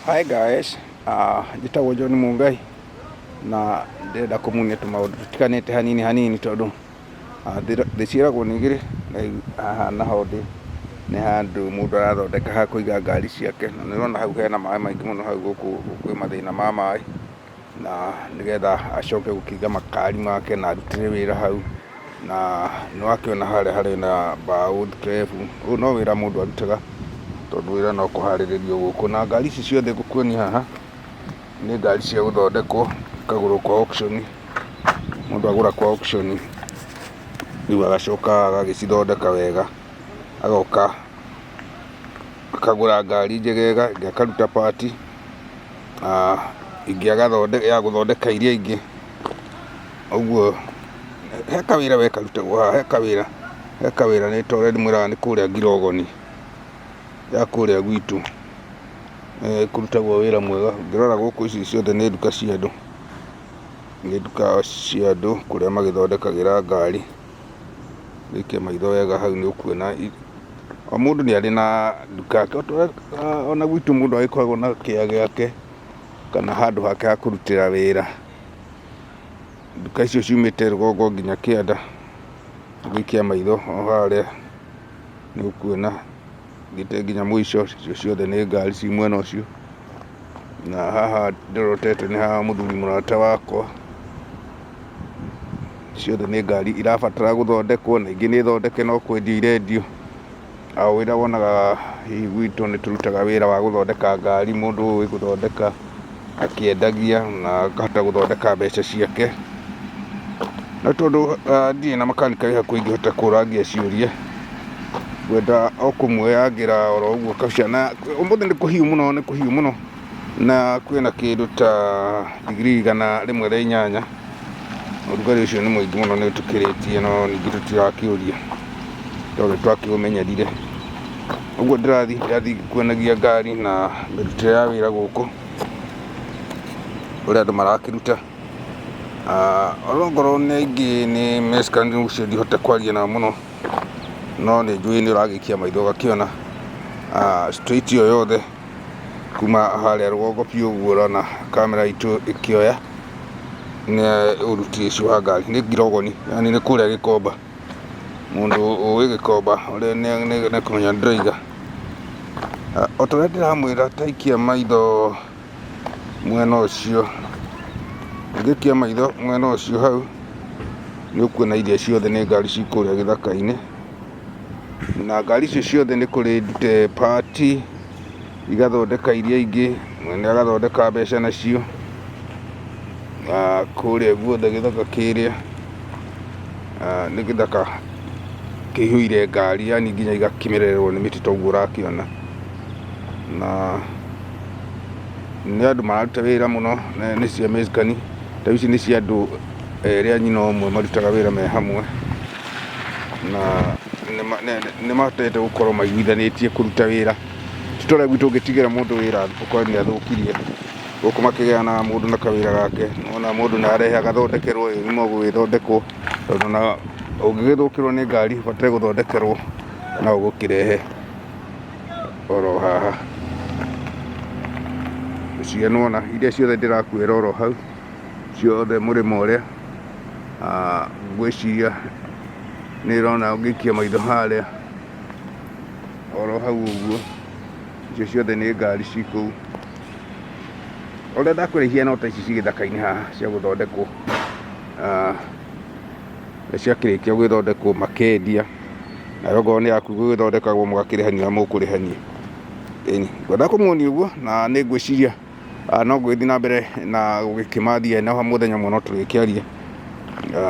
Hi guys, njĩtagwo John Mungai na ndĩrenda kũmunia tũmaũndũ tũtiganĩte hanini tondũ thĩ ciĩragwo nĩ igĩrĩ na haha naho ndĩ nĩ handũ mũndũ arathondeka ha kũiga ngari ciake, na nĩũrona hau hena maĩ maingĩ mũno, hau gũkũ kwĩ mathĩna ma maĩ, na nĩgetha acoke gũkĩiga makari make na arutĩre wĩra hau, na nĩwakĩona harĩa harĩ na mbaũ thikrebu. Ũyũ no wĩra mũndũ arutaga tondũ wĩra no kũharĩrĩrio gũkũ, na ngari ici ciothe ngũkuonia haha nĩ ngari cia gũthondekwo ikagũrwo kwa auction. Mũndũ agũra kwa auction rĩu agacoka agagĩcithondeka wega, agoka akagũra ngari njegega, ingĩ akaruta part, ingĩ ya gũthondeka iria ingĩ. Ũguo he kawĩra we karutagwo haha, he kawĩra nĩ ta ũrĩa ndĩmwĩraga nĩ kũrĩa Ngirogoni ya kũrĩa gwitũ, kũrutagwo wĩra mwega. Ngĩrora gũkũ ici ciothe nĩ nduka cia andũ, kũrĩa magĩthondekagĩra ngari. Wĩkie maitho wega hau nĩ ũkuona o mũndũ nĩ arĩ na nduka yake, ona gwitũ mũndũ agĩkoragwo na kĩa gĩake kana handũ hake ha kũrutĩra wĩra. Nduka icio ciumĩte rũgongo nginya kĩanda, wĩkia maitho o harĩa nĩ ũkuona gĩte nginya mũico, icio ciothe nĩ ngari ci mwena ũcio. Na haha ndĩrorotete nĩ haha mũthuri mũrata wakwa, ciothe nĩ ngari irabatara gũthondekwo, na ingĩ nĩ thondeke no kwendio irendio. O wĩra wonaga hihi gwitũ nĩ tũrutaga wĩra wa gũthondeka ngari, mũndũ ũĩ gũthondeka akĩendagia na akahota gũthondeka mbeca ciake. Na tondũ ndirĩ na makanika wĩ hakuhĩ ingĩhota kũũrangia ciũria, ngwenda o kũmuoyangĩra oro ũguo kabica. Na ũmũthĩ nĩ kũhiũ mũno, na kwĩna kĩndũ ta digrii 108. Ũrugarĩ ũcio nĩ mũingĩ mũno nĩ ũtũkĩrĩtie, no ningĩ tũtirakĩũria tondũ twakĩũmenyerire. Ũguo ndĩrathiĩ kuonagia ngari na mĩrutĩre ya wĩra gũkũ, ũrĩa andũ marakĩruta. Onokorwo nĩ aingĩ nĩ mecikani ũcio ndihote kwaria nao mũno, no nĩ njũĩ nĩ ũragĩikia maitho ũgakĩona street ĩyo yothe kuma harĩa rũgongo biũ ũguo ũrona kamera itũ ĩkĩoya nĩ ũruti ũcio wa ngari. Nĩ Ngirogoni, yani nĩ kũrĩa Gĩkomba. Mũndũ ũĩ Gĩkomba ũrĩa nĩ kũmenya ndĩraiga. O ta ũrĩa ndĩramwĩra, taikia maitho mwena ũcio, ngĩkia maitho mwena ũcio hau nĩ ũkuona iria ciothe nĩ ngari ci kũrĩa gĩthaka-inĩ, na ngari icio ciothe nĩ kũrĩ ndute part, igathondeka iria ingĩ, mwene agathondeka mbeca nacio. Kũrĩa guothe gĩthaka kĩrĩa nĩ gĩthaka kĩihũire ngari, yani nginya igakĩmererwo nĩ mĩtĩ ta ũguo ũrakĩona. Na nĩ andũ mararuta wĩra mũno, nĩ cia mecikani ta ici nĩ cia andũ erĩ a nyina ũmwe marutaga wĩra me hamwe, na nĩ mahotete gũkorwo maiguithanĩtie kũruta wĩra. Ti ta ũrĩa gwitũ ũngĩtigĩra mũndũ wĩra ũkorwo nĩ athũkirie. Gũkũ makĩgayanaga mũndũ na kawĩra gake, ona mũndũ nĩ arehe agathondekerwo, ĩĩ nĩmo gũgĩthondekwo, tondũ na ũngĩgĩthũkĩrwo nĩ ngari ũbataire gũthondekerwo no ũgũkĩrehe oro haha. Cia nĩwona iria ciothe ndĩrakuĩra oro hau, ciothe mũrĩmo ũrĩa, ngwĩciria nĩ ũrona ũngĩikia maitho harĩa oro hau ũguo, icio ciothe nĩ ngari ci kũu. Ũrĩa ndakwĩra ihana ta ici ci gĩthaka-inĩ haha cia gũthondekwo, ciakĩrĩkia gũgĩthondekwo makendia, nayo okorwo nĩ yaku gũgĩthondekagwo mũgakĩrĩhania ũrĩa mũkũrĩhania. Ĩni ngwenda kũmuonia ũguo, na nĩ ngwĩciria no gũgĩthiĩ na mbere na gũgĩkĩmathia na mũthenya mũno tũgĩkĩaria,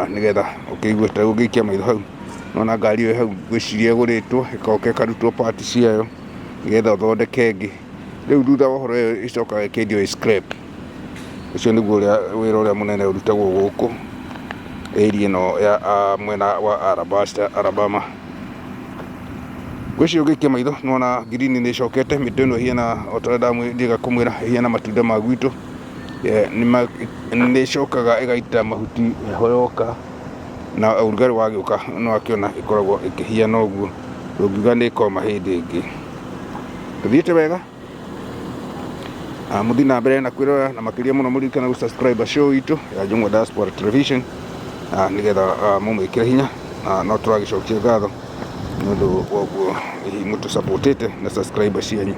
nĩgetha ũkĩigue ta ũngĩikia maitho hau nona ngari ĩyo hau ngwĩciria ĩgũrĩtwo ĩkoka ĩkarutwo part ciayo nĩgetha ũthondeke ĩngĩ. Rĩu thutha wa ũhoro ĩyo ĩcokaga ĩkendio ĩ scrap. Ũcio nĩguo wĩra ũrĩa mũnene ũrutagwo gũkũ area ĩno ya mwena wa Alabama. Ngwĩciria ũngĩikia maitho nĩwona green nĩ ĩcokete, mĩtĩ ĩno ĩhiana o ta ũrĩa ndĩrenda kũmwĩra ĩhiana matunda ma gwitũ. Nĩ ĩcokaga ĩgaita mahuti heho yoka, na ũrugarĩ wagĩũka nĩwakĩona ĩkoragwo ĩkĩhiana ũguo, ndũngiuga nĩ ĩkoma hĩndĩ ĩngĩ. Tũthiĩte wega. muthi na mbere na kwirora na makiria muno muririkana gu subscribe show itu ya Jungwa Diaspora Television nigetha mumwikire hinya no turagicokia ngatho nundu woguo mutu supportete na subscribe cianyu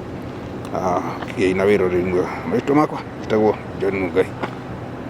kiai na wiro rimwe maitwa makwa itagwo John Mungai.